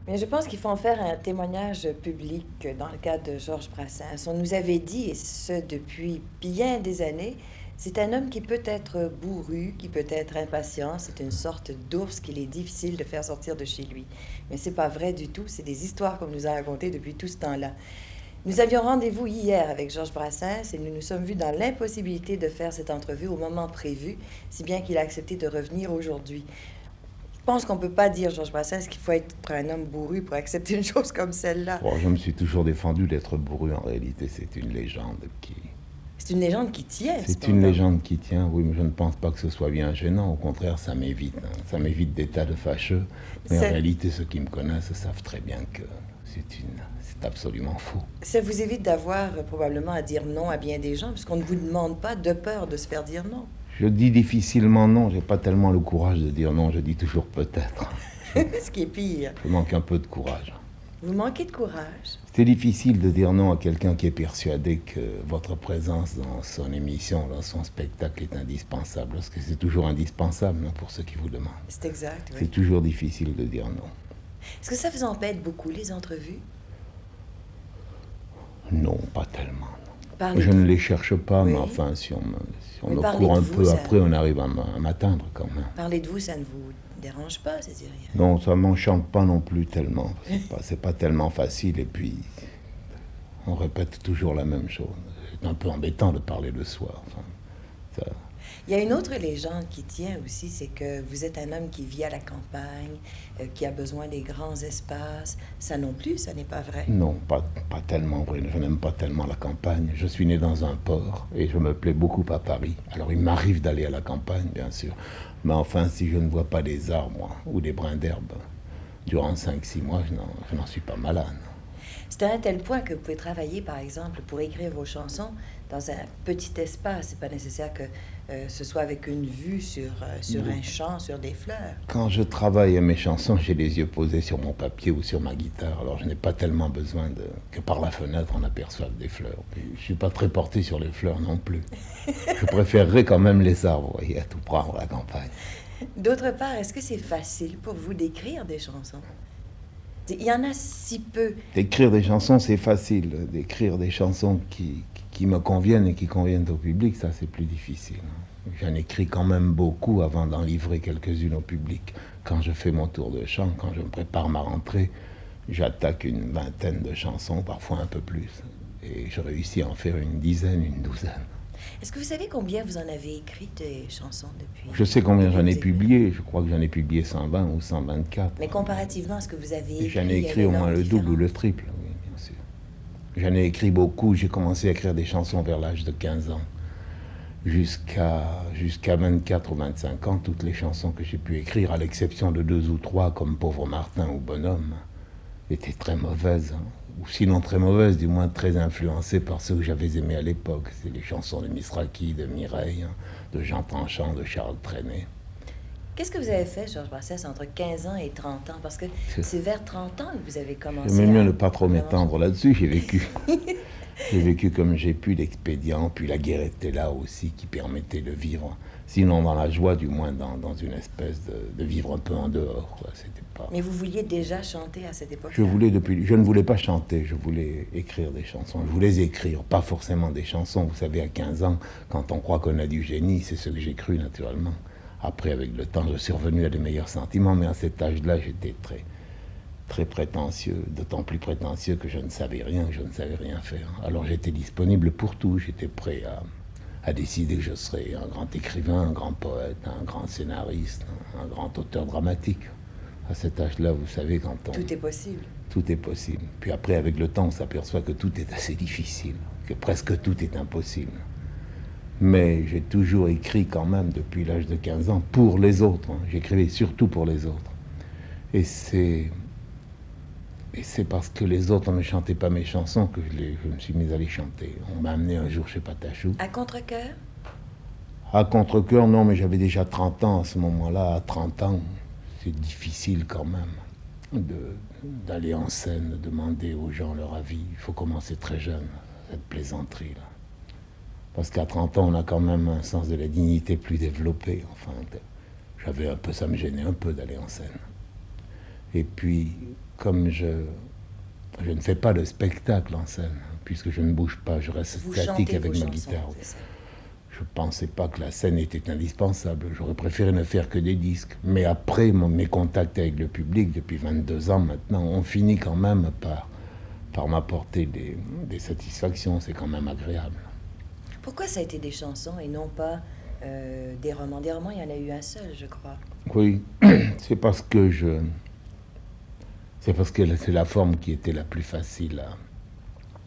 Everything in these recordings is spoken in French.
Mais je pense qu'il faut en faire un témoignage public dans le cadre de Georges Brassens. On nous avait dit, et ce depuis bien des années, c'est un homme qui peut être bourru, qui peut être impatient, c'est une sorte d'ours qu'il est difficile de faire sortir de chez lui. Mais c'est pas vrai du tout, c'est des histoires qu'on nous a racontées depuis tout ce temps-là. Nous avions rendez-vous hier avec Georges Brassens et nous nous sommes vus dans l'impossibilité de faire cette entrevue au moment prévu, si bien qu'il a accepté de revenir aujourd'hui. Je pense qu'on peut pas dire, Georges Brassens, qu'il faut être un homme bourru pour accepter une chose comme celle-là. Bon, je me suis toujours défendu d'être bourru. En réalité, c'est une légende qui... C'est une légende qui tient, C'est une cependant. légende qui tient, oui, mais je ne pense pas que ce soit bien gênant. Au contraire, ça m'évite. Ça m'évite des tas de fâcheux. Mais en Ça, réalité, ceux qui me connaissent savent très bien que c'est absolument faux. ça vous évite d'avoir probablement à dire non à bien des gens, puisqu'on ne vous demande pas de peur de se faire dire non. Je dis difficilement non. J'ai pas tellement le courage de dire non. Je dis toujours peut-être. Ce qui est pire. Je manque un peu de courage. Vous manquez de courage. C'est difficile de dire non à quelqu'un qui est persuadé que votre présence dans son émission, dans son spectacle est indispensable. Parce que c'est toujours indispensable, non, pour ceux qui vous demandent. C'est exact, oui. C'est toujours difficile de dire non. Est-ce que ça vous embête beaucoup, les entrevues? Non, pas tellement. Parlez Je de ne vous. les cherche pas, Oui. mais enfin, si on Mais me parlez court de un vous, peu ça- après, on arrive à m'atteindre quand même. Parler de vous, ça ne vous dérange pas, c'est-à-dire rien. Non, ça m'enchante pas non plus tellement. C'est pas tellement facile, et puis on répète toujours la même chose. C'est un peu embêtant de parler de soi. Enfin, ça... Il y a une autre légende qui tient aussi, c'est que vous êtes un homme qui vit à la campagne, qui a besoin des grands espaces. Ça non plus, ça n'est pas vrai. Non, pas tellement vrai. Je n'aime pas tellement la campagne. Je suis né dans un port et je me plais beaucoup à Paris. Alors il m'arrive d'aller à la campagne, bien sûr. Mais enfin, si je ne vois pas des arbres ou des brins d'herbe durant 5-6 mois, je n'en suis pas malade. C'est à un tel point que vous pouvez travailler, par exemple, pour écrire vos chansons dans un petit espace. C'est pas nécessaire que ce soit avec une vue sur un champ, sur des fleurs. Quand je travaille à mes chansons, j'ai les yeux posés sur mon papier ou sur ma guitare. Alors je n'ai pas tellement besoin que par la fenêtre on aperçoive des fleurs. Puis, je ne suis pas très porté sur les fleurs non plus. Je préférerais quand même les arbres, vous voyez, à tout prendre à la campagne. D'autre part, est-ce que c'est facile pour vous d'écrire des chansons? Il y en a si peu. D'écrire des chansons, c'est facile. D'écrire des chansons qui me conviennent et qui conviennent au public, ça c'est plus difficile. J'en écris quand même beaucoup avant d'en livrer quelques-unes au public. Quand je fais mon tour de chant, quand je me prépare ma rentrée, j'attaque une vingtaine de chansons, parfois un peu plus. Et je réussis à en faire une dizaine, une douzaine. Est-ce que vous savez combien vous en avez écrit des chansons depuis? Je sais combien depuis j'en ai vous écrivez? publié. Je crois que j'en ai publié 120 ou 124. Mais comparativement à ce que vous avez Et écrit, j'en ai il y a écrit une au moins énorme le double ou le différence. triple, oui, bien sûr. J'en ai écrit beaucoup. J'ai commencé à écrire des chansons vers l'âge de 15 ans. Jusqu'à 24 ou 25 ans, toutes les chansons que j'ai pu écrire, à l'exception de 2 ou 3, comme Pauvre Martin ou Bonhomme, étaient très mauvaises. Ou sinon très mauvaises, du moins très influencées par ceux que j'avais aimés à l'époque. C'est les chansons de Misraki, de Mireille, de Jean Tranchant, de Charles Trenet. Qu'est-ce que vous avez fait, Georges Brassens, entre 15 ans et 30 ans? Parce que c'est vers 30 ans que vous avez commencé J'aime mieux à ne pas trop vraiment... m'étendre là-dessus, j'ai vécu. J'ai vécu comme j'ai pu l'expédient, puis la guerre était là aussi qui permettait de vivre, sinon dans la joie, du moins dans une espèce de vivre un peu en dehors, quoi. C'était pas... Mais vous vouliez déjà chanter à cette époque-là? Je ne voulais pas chanter, je voulais écrire des chansons. Je voulais écrire, pas forcément des chansons. Vous savez, à 15 ans, quand on croit qu'on a du génie, c'est ce que j'ai cru naturellement. Après, avec le temps, je suis revenu à de meilleurs sentiments, mais à cet âge-là, j'étais très prétentieux, d'autant plus prétentieux que je ne savais rien, que je ne savais rien faire. Alors j'étais disponible pour tout, j'étais prêt à décider que je serais un grand écrivain, un grand poète, un grand scénariste, un grand auteur dramatique. À cet âge-là, vous savez, quand on... Tout est possible. Tout est possible. Puis après, avec le temps, on s'aperçoit que tout est assez difficile, que presque tout est impossible. Mais j'ai toujours écrit quand même, depuis l'âge de 15 ans, pour les autres. J'écrivais surtout pour les autres. Et c'est parce que les autres ne chantaient pas mes chansons que je me suis mis à les chanter. On m'a amené un jour chez Patachou. À contre-cœur? À contre-cœur, non, mais j'avais déjà 30 ans à ce moment-là. À 30 ans, c'est difficile quand même d'aller en scène, de demander aux gens leur avis. Il faut commencer très jeune, cette plaisanterie-là. Parce qu'à 30 ans, on a quand même un sens de la dignité plus développé. Enfin, ça me gênait un peu d'aller en scène. Et puis, comme je ne fais pas de spectacle en scène, puisque je ne bouge pas, je reste Vous statique chantez avec vos ma chansons, guitare. c'est ça. Je ne pensais pas que la scène était indispensable. J'aurais préféré ne faire que des disques. Mais après mes contacts avec le public, depuis 22 ans maintenant, on finit quand même par m'apporter des satisfactions. C'est quand même agréable. Pourquoi ça a été des chansons et non pas des romans? Des romans, il y en a eu un seul, je crois. Oui, c'est parce que c'est la forme qui était la plus facile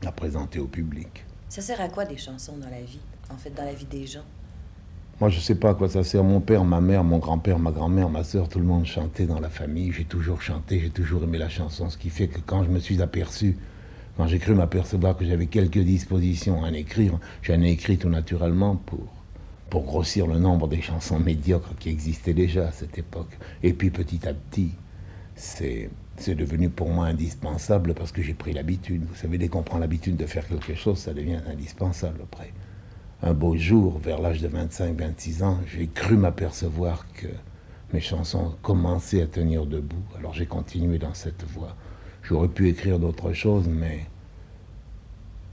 à présenter au public. Ça sert à quoi des chansons dans la vie? En fait, dans la vie des gens? Moi, je ne sais pas à quoi ça sert. Mon père, ma mère, mon grand-père, ma grand-mère, ma soeur, tout le monde chantait dans la famille. J'ai toujours chanté, j'ai toujours aimé la chanson. Ce qui fait que quand je me suis aperçu, quand j'ai cru m'apercevoir que j'avais quelques dispositions à en écrire, j'en ai écrit tout naturellement pour grossir le nombre des chansons médiocres qui existaient déjà à cette époque. Et puis petit à petit, c'est devenu pour moi indispensable parce que j'ai pris l'habitude. Vous savez, dès qu'on prend l'habitude de faire quelque chose, ça devient indispensable après. Un beau jour, vers l'âge de 25-26 ans, j'ai cru m'apercevoir que mes chansons commençaient à tenir debout. Alors j'ai continué dans cette voie. J'aurais pu écrire d'autres choses, mais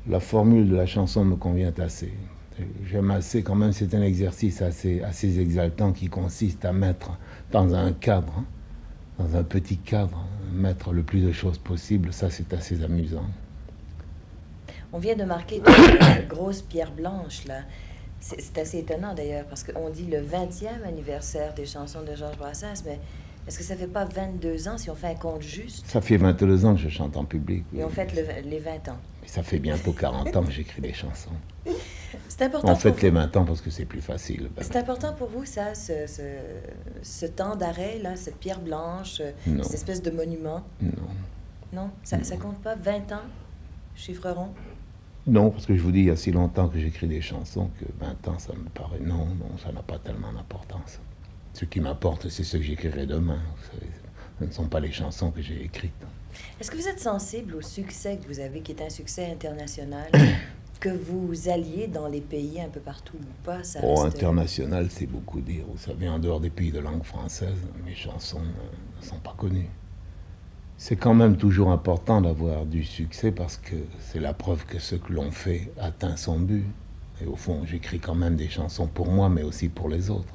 la formule de la chanson me convient assez. J'aime assez, quand même, c'est un exercice assez exaltant qui consiste à mettre dans un cadre, dans un petit cadre, mettre le plus de choses possible. Ça, c'est assez amusant. On vient de marquer une grosse pierre blanche, là. C'est assez étonnant, d'ailleurs, parce qu'on dit le 20e anniversaire des chansons de Georges Brassens, mais est-ce que ça fait pas 22 ans si on fait un compte juste? Ça fait 22 ans que je chante en public. Oui. Et on fête les 20 ans. Et ça fait bientôt 40 ans que j'écris des chansons. C'est important On fête pour les vous. 20 ans parce que c'est plus facile. C'est important pour vous, ça, ce temps d'arrêt, là, cette pierre blanche, Non. cette espèce de monument? Non. Non? Ça compte pas? 20 ans? Chiffre rond? Non, parce que je vous dis, il y a si longtemps que j'écris des chansons que 20 ans, ça me paraît... Non, ça n'a pas tellement d'importance. Ce qui m'importe, c'est ce que j'écrirai demain. Vous savez, ce ne sont pas les chansons que j'ai écrites. Est-ce que vous êtes sensible au succès que vous avez, qui est un succès international, que vous alliez dans les pays un peu partout ou pas? Ça reste... international, c'est beaucoup dire. Vous savez, en dehors des pays de langue française, mes chansons ne sont pas connues. C'est quand même toujours important d'avoir du succès parce que c'est la preuve que ce que l'on fait atteint son but. Et au fond, j'écris quand même des chansons pour moi, mais aussi pour les autres.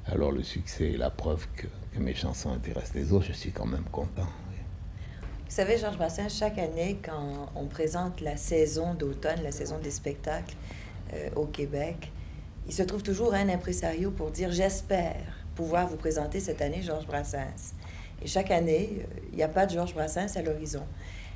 Alors le succès est la preuve que mes chansons intéressent les autres. Je suis quand même content. Oui. Vous savez, Georges Brassens, chaque année, quand on présente la saison d'automne, la saison des spectacles au Québec, il se trouve toujours un impresario pour dire « J'espère pouvoir vous présenter cette année Georges Brassens ». Et chaque année, il n'y a pas de Georges Brassens à l'horizon.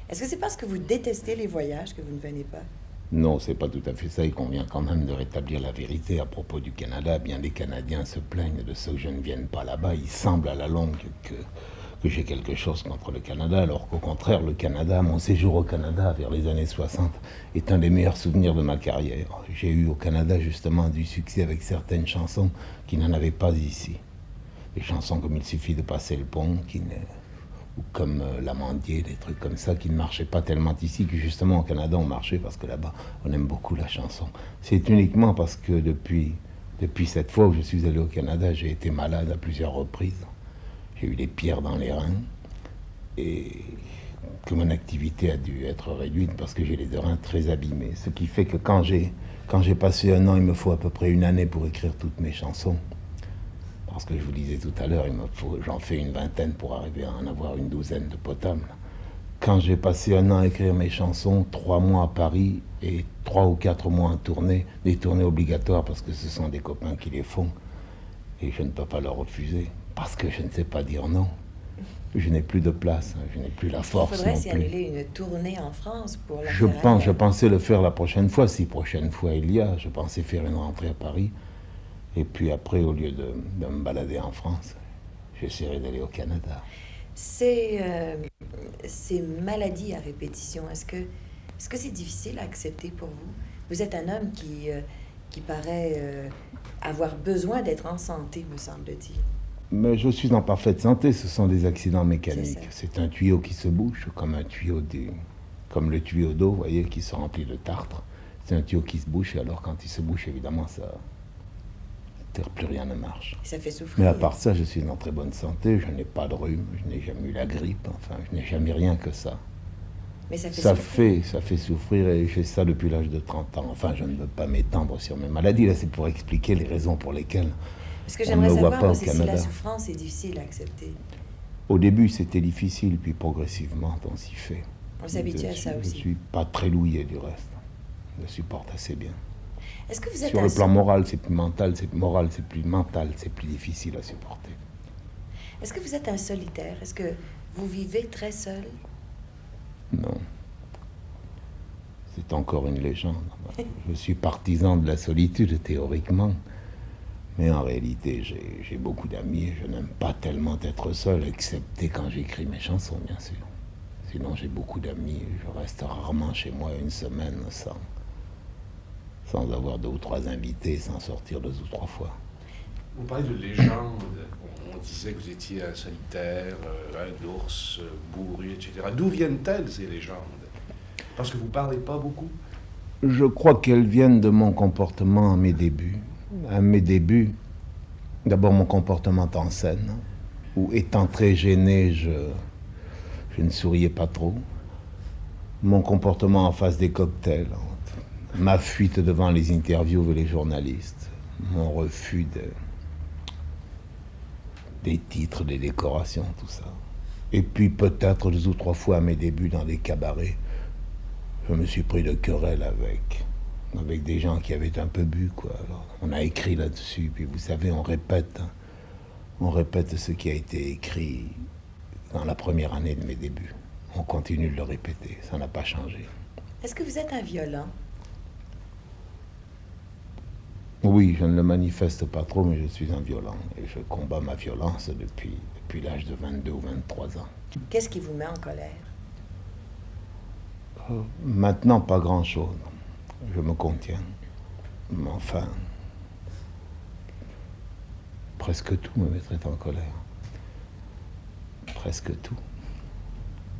Est-ce que c'est parce que vous détestez les voyages que vous ne venez pas? Non, c'est pas tout à fait ça. Il convient quand même de rétablir la vérité à propos du Canada. Bien des Canadiens se plaignent de ce que je ne vienne pas là-bas. Il semble à la longue que j'ai quelque chose contre le Canada, alors qu'au contraire, le Canada, mon séjour au Canada vers les années 60 est un des meilleurs souvenirs de ma carrière. J'ai eu au Canada justement du succès avec certaines chansons qui n'en avaient pas ici. Des chansons comme Il suffit de passer le pont, ou comme L'Amandier, des trucs comme ça qui ne marchaient pas tellement ici, que justement au Canada ont marché parce que là-bas on aime beaucoup la chanson. C'est uniquement parce que depuis cette fois où je suis allé au Canada, j'ai été malade à plusieurs reprises. J'ai eu des pierres dans les reins et que mon activité a dû être réduite parce que j'ai les reins très abîmés. Ce qui fait que quand j'ai passé un an, il me faut à peu près une année pour écrire toutes mes chansons. Parce que je vous disais tout à l'heure, j'en fais une vingtaine pour arriver à en avoir une douzaine de potables. Quand j'ai passé un an à écrire mes chansons, 3 mois à Paris et 3 ou 4 mois en tournée, des tournées obligatoires parce que ce sont des copains qui les font. Et je ne peux pas leur refuser parce que je ne sais pas dire non. Je n'ai plus de place, je n'ai plus la force. Il faudrait non s'y plus. annuler une tournée en France pour la Je pensais le faire la prochaine fois, si prochaine fois il y a. Je pensais faire une rentrée à Paris. Et puis après, au lieu de me balader en France, j'essaierai d'aller au Canada. Ces maladies à répétition, est-ce que c'est difficile à accepter pour vous? Vous êtes un homme qui paraît avoir besoin d'être en santé, me semble-t-il. Mais je suis en parfaite santé, ce sont des accidents mécaniques. C'est C'est un tuyau qui se bouche, comme comme le tuyau d'eau, vous voyez, qui se remplit de tartre. C'est un tuyau qui se bouche, et alors quand il se bouche, évidemment, plus rien ne marche. Ça fait souffrir. Mais à part ça, je suis en très bonne santé, je n'ai pas de rhume, je n'ai jamais eu la grippe, enfin, je n'ai jamais rien que ça. Mais ça fait souffrir. Ça fait souffrir et j'ai ça depuis l'âge de 30 ans. Enfin, je ne veux pas m'étendre sur mes maladies, là, c'est pour expliquer les raisons pour lesquelles Ce que on j'aimerais ne me voit savoir, pas au c'est si la Canada. souffrance est difficile à accepter. Au début, c'était difficile, puis progressivement, on s'y fait. On s'habitue à ça Je aussi. suis pas très louillé du reste. Je supporte assez bien. Est-ce que vous êtes Sur le plan moral, c'est plus mental, c'est moral, c'est plus mental, c'est plus difficile à supporter. Est-ce que vous êtes un solitaire? Est-ce que vous vivez très seul? Non. C'est encore une légende. Je suis partisan de la solitude, théoriquement. Mais en réalité, j'ai beaucoup d'amis et je n'aime pas tellement être seul, excepté quand j'écris mes chansons, bien sûr. Sinon, j'ai beaucoup d'amis. Je reste rarement chez moi une semaine sans avoir 2 ou 3 invités, sans sortir 2 ou 3 fois. Vous parlez de légende, on disait que vous étiez un solitaire, un ours, bourru, etc. D'où viennent-elles ces légendes? Parce que vous ne parlez pas beaucoup? Je crois qu'elles viennent de mon comportement à mes débuts. À mes débuts, d'abord mon comportement en scène, où étant très gêné, je ne souriais pas trop. Mon comportement en face des cocktails, ma fuite devant les interviews et les journalistes, mon refus des titres, des décorations, tout ça. Et puis peut-être 2 ou 3 fois à mes débuts dans des cabarets, je me suis pris de querelle avec des gens qui avaient un peu bu, quoi. Alors, on a écrit là-dessus, puis vous savez, on répète ce qui a été écrit dans la première année de mes débuts. On continue de le répéter, ça n'a pas changé. Est-ce que vous êtes un violent? Oui, je ne le manifeste pas trop, mais je suis un violent. Et je combats ma violence depuis l'âge de 22 ou 23 ans. Qu'est-ce qui vous met en colère? Maintenant, pas grand-chose. Je me contiens. Mais enfin, presque tout me mettrait en colère. Presque tout.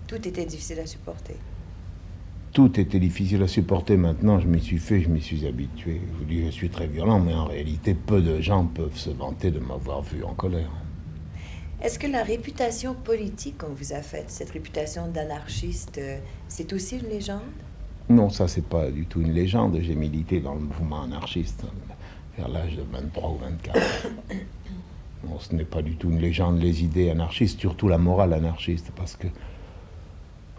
Tout était difficile à supporter. Tout était difficile à supporter. Maintenant, je m'y suis fait, je m'y suis habitué. Je vous dis, je suis très violent, mais en réalité, peu de gens peuvent se vanter de m'avoir vu en colère. Est-ce que la réputation politique qu'on vous a faite, cette réputation d'anarchiste, c'est aussi une légende? Non, ça, c'est pas du tout une légende. J'ai milité dans le mouvement anarchiste vers l'âge de 23 ou 24. Non, ce n'est pas du tout une légende, les idées anarchistes, surtout la morale anarchiste, parce que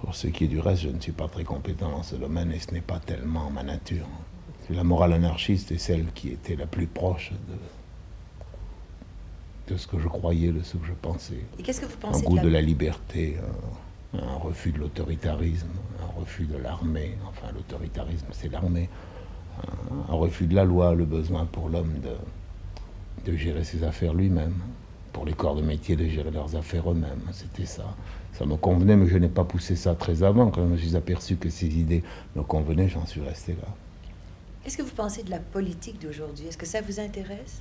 pour ce qui est du reste, je ne suis pas très compétent dans ce domaine et ce n'est pas tellement ma nature. La morale anarchiste est celle qui était la plus proche de ce que je croyais, de ce que je pensais. Et qu'est-ce que vous Un pensez goût de la liberté, un refus de l'autoritarisme, un refus de l'armée, enfin l'autoritarisme c'est l'armée, un refus de la loi, le besoin pour l'homme de gérer ses affaires lui-même, pour les corps de métier de gérer leurs affaires eux-mêmes, c'était ça. Ça me convenait, mais je n'ai pas poussé ça très avant. Quand je me suis aperçu que ces idées me convenaient, j'en suis resté là. Qu'est-ce que vous pensez de la politique d'aujourd'hui? Est-ce que ça vous intéresse?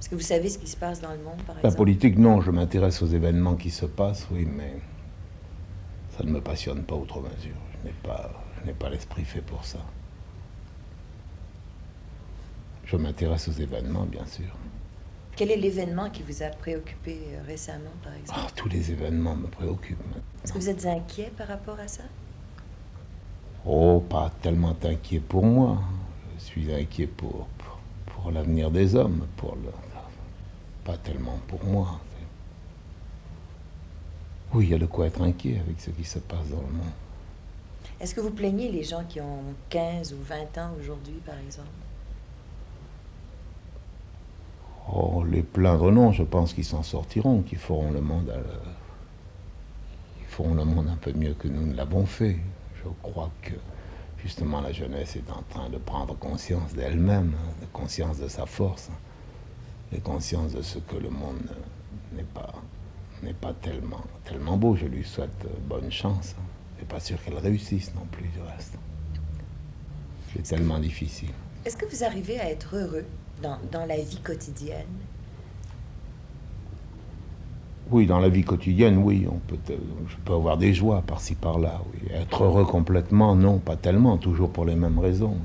Est-ce que vous savez ce qui se passe dans le monde, par La exemple? politique, non, je m'intéresse aux événements qui se passent, oui, mais ça ne me passionne pas outre mesure. Je n'ai pas l'esprit fait pour ça. Je m'intéresse aux événements, bien sûr. Quel est l'événement qui vous a préoccupé récemment, par exemple? Tous les événements me préoccupent. Est-ce que vous êtes inquiet par rapport à ça? Oh, pas tellement inquiet pour moi. Je suis inquiet pour l'avenir des hommes, pas tellement pour moi. Oui, il y a de quoi être inquiet avec ce qui se passe dans le monde. Est-ce que vous plaignez les gens qui ont 15 ou 20 ans aujourd'hui, par exemple? Oh, les plaindre, non, je pense qu'ils s'en sortiront, qu'ils feront le monde un peu mieux que nous ne l'avons fait. Je crois que, justement, la jeunesse est en train de prendre conscience d'elle-même, de conscience de sa force, de conscience de ce que le monde n'est pas tellement beau. Je lui souhaite bonne chance. Je ne suis pas sûr qu'elle réussisse non plus, du reste. C'est tellement difficile. Est-ce que vous arrivez à être heureux dans la vie quotidienne? Oui, dans la vie quotidienne, oui, je peux avoir des joies par-ci par-là. Oui. Être heureux complètement, non, pas tellement, toujours pour les mêmes raisons.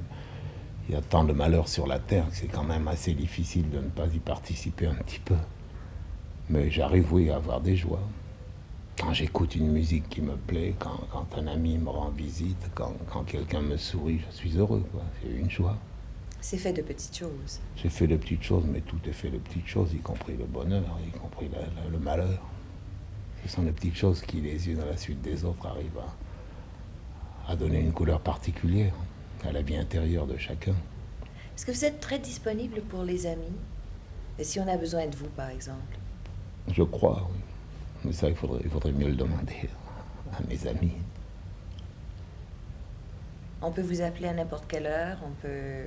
Il y a tant de malheurs sur la terre que c'est quand même assez difficile de ne pas y participer un petit peu. Mais j'arrive, oui, à avoir des joies. Quand j'écoute une musique qui me plaît, quand un ami me rend visite, quand quelqu'un me sourit, je suis heureux, quoi. C'est une joie. C'est fait de petites choses. J'ai fait de petites choses, mais tout est fait de petites choses, y compris le bonheur, y compris le malheur. Ce sont les petites choses qui, les unes à la suite des autres, arrivent à donner une couleur particulière à la vie intérieure de chacun. Est-ce que vous êtes très disponible pour les amis? Et si on a besoin de vous, par exemple? Je crois, oui. Mais ça, il faudrait mieux le demander à mes amis. On peut vous appeler à n'importe quelle heure, on peut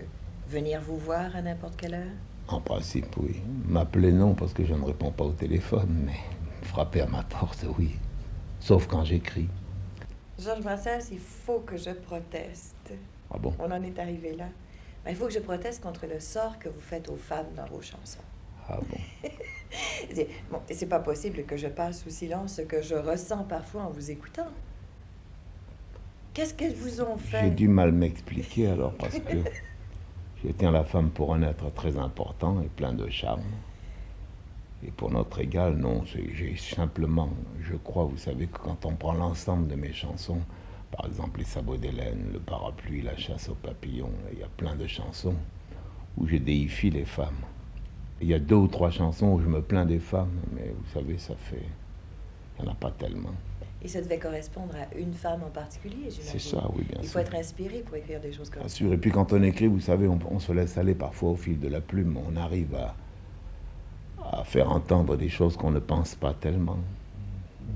venir vous voir à n'importe quelle heure? En principe, oui. M'appeler, non, parce que je ne réponds pas au téléphone, mais frapper à ma porte, oui. Sauf quand j'écris. Georges Brassens, il faut que je proteste. Ah bon? On en est arrivé là. Ben, il faut que je proteste contre le sort que vous faites aux femmes dans vos chansons. Ah bon? Bon, c'est pas possible que je passe sous silence ce que je ressens parfois en vous écoutant. Qu'est-ce qu'elles vous ont fait? J'ai du mal m'expliquer alors, parce que je tiens la femme pour un être très important et plein de charme. Et pour notre égal, non, j'ai simplement, je crois, vous savez, que quand on prend l'ensemble de mes chansons, par exemple Les Sabots d'Hélène, Le Parapluie, La Chasse aux papillons, il y a plein de chansons où je déifie les femmes. Il y a 2 ou 3 chansons où je me plains des femmes, mais vous savez, ça fait... Il n'y en a pas tellement. Et ça devait correspondre à une femme en particulier, j'imagine. C'est ça, oui, bien sûr. Il faut être inspiré pour écrire des choses comme Bien ça. sûr, et puis quand on écrit, vous savez, on se laisse aller parfois au fil de la plume, on arrive à faire entendre des choses qu'on ne pense pas tellement.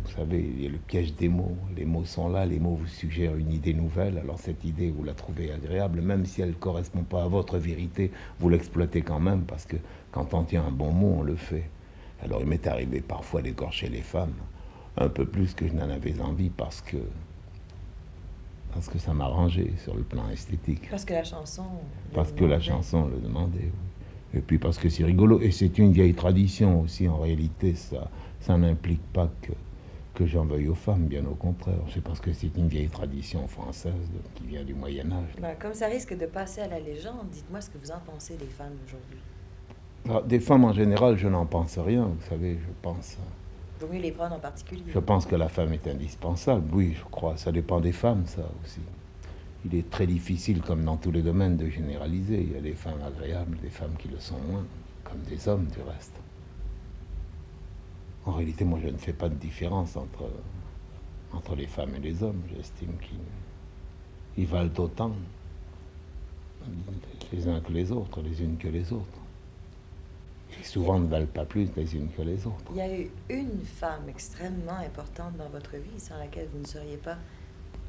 Vous savez, il y a le piège des mots. Les mots sont là, les mots vous suggèrent une idée nouvelle. Alors cette idée, vous la trouvez agréable, même si elle ne correspond pas à votre vérité, vous l'exploitez quand même, parce que quand on tient un bon mot, on le fait. Alors il m'est arrivé parfois d'écorcher les femmes, un peu plus que je n'en avais envie, parce que ça m'arrangeait sur le plan esthétique. Parce que la chanson... Parce que la chanson le demandait, oui. Et puis parce que c'est rigolo, et c'est une vieille tradition aussi, en réalité, ça n'implique pas que j'en veuille aux femmes, bien au contraire. C'est parce que c'est une vieille tradition française qui vient du Moyen-Âge. Ben, comme ça risque de passer à la légende, dites-moi ce que vous en pensez des femmes aujourd'hui. Alors, des femmes en général, je n'en pense rien, vous savez, Vaut mieux les prendre en particulier. je pense que la femme est indispensable, oui, je crois. Ça dépend des femmes, ça aussi. Il est très difficile, comme dans tous les domaines, de généraliser. Il y a des femmes agréables, des femmes qui le sont moins, comme des hommes du reste. En réalité, moi, je ne fais pas de différence entre les femmes et les hommes. J'estime qu'ils valent autant les uns que les autres, les unes que les autres. Et souvent ne valent pas plus les unes que les autres. Il y a eu une femme extrêmement importante dans votre vie, sans laquelle vous ne seriez pas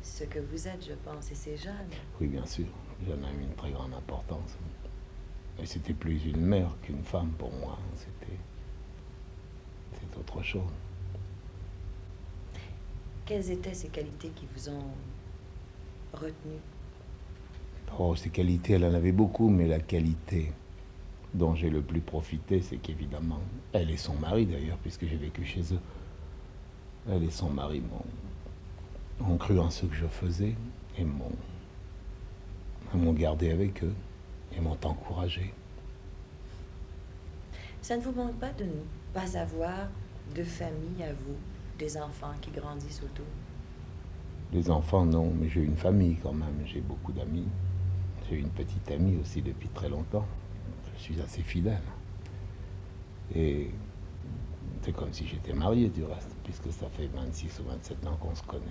ce que vous êtes, je pense, et c'est Jeanne. Oui, bien sûr, Jeanne a eu une très grande importance. Mais c'était plus une mère qu'une femme pour moi. C'est autre chose. Quelles étaient ces qualités qui vous ont retenu? Oh, ces qualités, elle en avait beaucoup, mais la qualité dont j'ai le plus profité, c'est qu'évidemment, elle et son mari d'ailleurs, puisque j'ai vécu chez eux, elle et son mari ont cru en ce que je faisais et m'ont gardé avec eux et m'ont encouragé. Ça ne vous manque pas de ne pas avoir de famille à vous, des enfants qui grandissent autour? Les enfants, non, mais j'ai une famille quand même, j'ai beaucoup d'amis. J'ai une petite amie aussi depuis très longtemps. Je suis assez fidèle. Et c'est comme si j'étais marié du reste, puisque ça fait 26 ou 27 ans qu'on se connaît.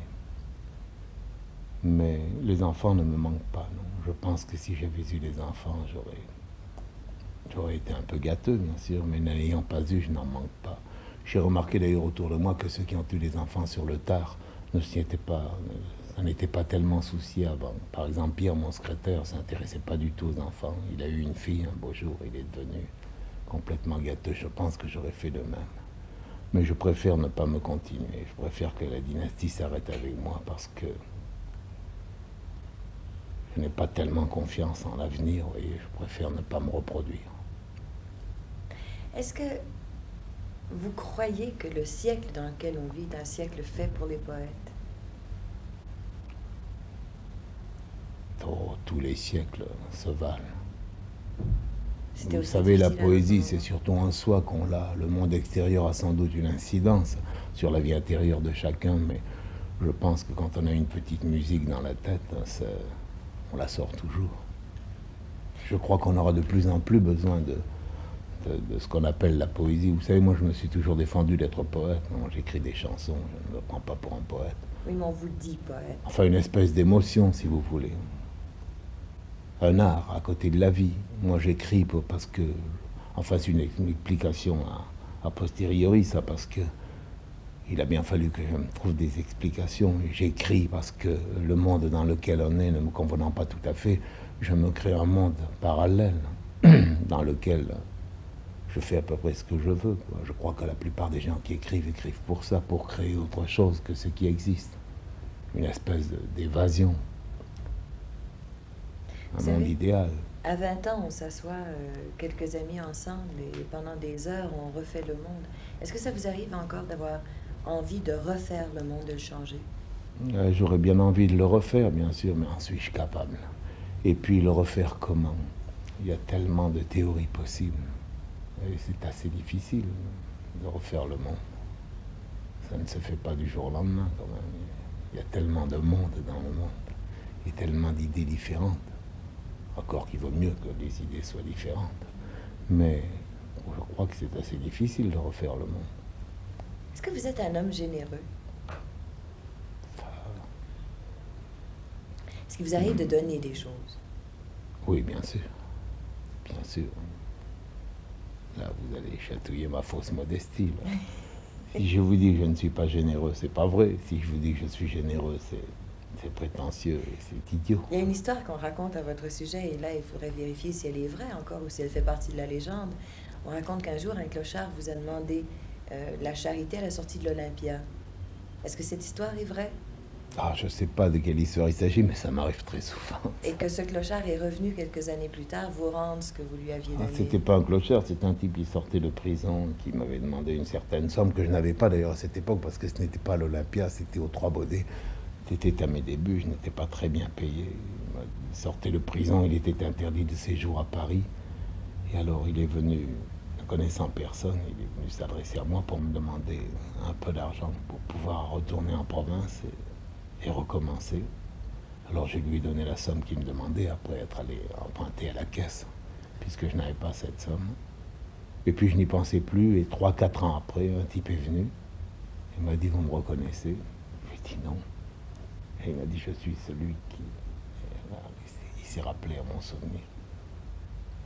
Mais les enfants ne me manquent pas, non. Je pense que si j'avais eu des enfants, j'aurais été un peu gâteux, bien sûr, mais n'ayant pas eu, je n'en manque pas. J'ai remarqué d'ailleurs autour de moi que ceux qui ont eu des enfants sur le tard ça n'était pas tellement soucié avant. Par exemple, Pierre, mon secrétaire, ne s'intéressait pas du tout aux enfants. Il a eu une fille un beau jour, il est devenu complètement gâteux. Je pense que j'aurais fait de même. Mais je préfère ne pas me continuer. Je préfère que la dynastie s'arrête avec moi parce que je n'ai pas tellement confiance en l'avenir, vous voyez. Je préfère ne pas me reproduire. Est-ce que vous croyez que le siècle dans lequel on vit est un siècle fait pour les poètes? Oh, tous les siècles se valent. C'était Vous aussi savez, la difficile à poésie, votre c'est moment. surtout en soi qu'on l'a. Le monde extérieur a sans doute une incidence sur la vie intérieure de chacun, mais je pense que quand on a une petite musique dans la tête, on la sort toujours. Je crois qu'on aura de plus en plus besoin de ce qu'on appelle la poésie. Vous savez, moi, je me suis toujours défendu d'être poète. Non, j'écris des chansons, je ne me prends pas pour un poète. Oui, mais on vous dit poète. Enfin, une espèce d'émotion, si vous voulez. Un art à côté de la vie. Moi, j'écris parce que... Enfin, c'est une explication a posteriori, ça, parce que il a bien fallu que je me trouve des explications. J'écris parce que le monde dans lequel on est ne me convenant pas tout à fait, je me crée un monde parallèle dans lequel je fais à peu près ce que je veux, quoi. Je crois que la plupart des gens qui écrivent pour ça, pour créer autre chose que ce qui existe. Une espèce d'évasion. Un monde idéal. À 20 ans, on s'assoit quelques amis ensemble et pendant des heures, on refait le monde. Est-ce que ça vous arrive encore d'avoir envie de refaire le monde, de le changer? J'aurais bien envie de le refaire, bien sûr, mais en suis-je capable? Et puis le refaire comment? Il y a tellement de théories possibles. Et c'est assez difficile de refaire le monde. Ça ne se fait pas du jour au lendemain, quand même. Il y a tellement de monde dans le monde et tellement d'idées différentes. Encore qu'il vaut mieux que les idées soient différentes. Mais je crois que c'est assez difficile de refaire le monde. Est-ce que vous êtes un homme généreux? Est-ce qu'il vous arrive de donner des choses? Oui, bien sûr. Bien sûr. Là, vous allez chatouiller ma fausse modestie. Là. Si je vous dis que je ne suis pas généreux, c'est pas vrai. Si je vous dis que je suis généreux, c'est prétentieux et c'est idiot. Il y a une histoire qu'on raconte à votre sujet, et là, il faudrait vérifier si elle est vraie encore ou si elle fait partie de la légende. On raconte qu'un jour, un clochard vous a demandé la charité à la sortie de l'Olympia. Est-ce que cette histoire est vraie? Ah, je sais pas de quelle histoire il s'agit, mais ça m'arrive très souvent. Et que ce clochard est revenu quelques années plus tard vous rendre ce que vous lui aviez donné? C'était pas un clochard, c'était un type qui sortait de prison, qui m'avait demandé une certaine somme que je n'avais pas d'ailleurs à cette époque, parce que ce n'était pas l'Olympia, c'était aux Trois Baudets. C'était à mes débuts, je n'étais pas très bien payé. Il sortait de prison, il était interdit de séjour à Paris. Et alors il est venu, ne connaissant personne, il est venu s'adresser à moi pour me demander un peu d'argent pour pouvoir retourner en province et recommencer. Alors je lui ai donné la somme qu'il me demandait après être allé emprunter à la caisse, puisque je n'avais pas cette somme. Et puis je n'y pensais plus, et 3-4 ans après, un type est venu. Il m'a dit, vous me reconnaissez? J'ai dit non. Et il m'a dit, je suis celui qui... Il s'est rappelé à mon souvenir.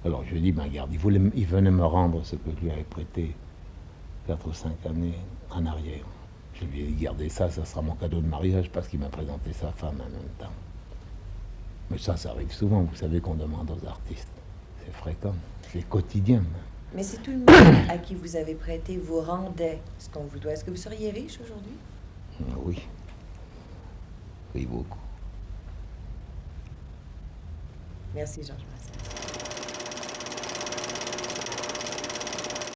Alors je lui ai dit, ben garde, il venait me rendre ce que je lui avais prêté 4 ou 5 années en arrière. Je lui ai dit, gardez ça, ça sera mon cadeau de mariage, parce qu'il m'a présenté sa femme en même temps. Mais ça arrive souvent, vous savez qu'on demande aux artistes. C'est fréquent, c'est quotidien même. Mais si tout le monde à qui vous avez prêté vous rendait ce qu'on vous doit, est-ce que vous seriez riche aujourd'hui? Oui. Oui, beaucoup. Merci, Georges Brassens.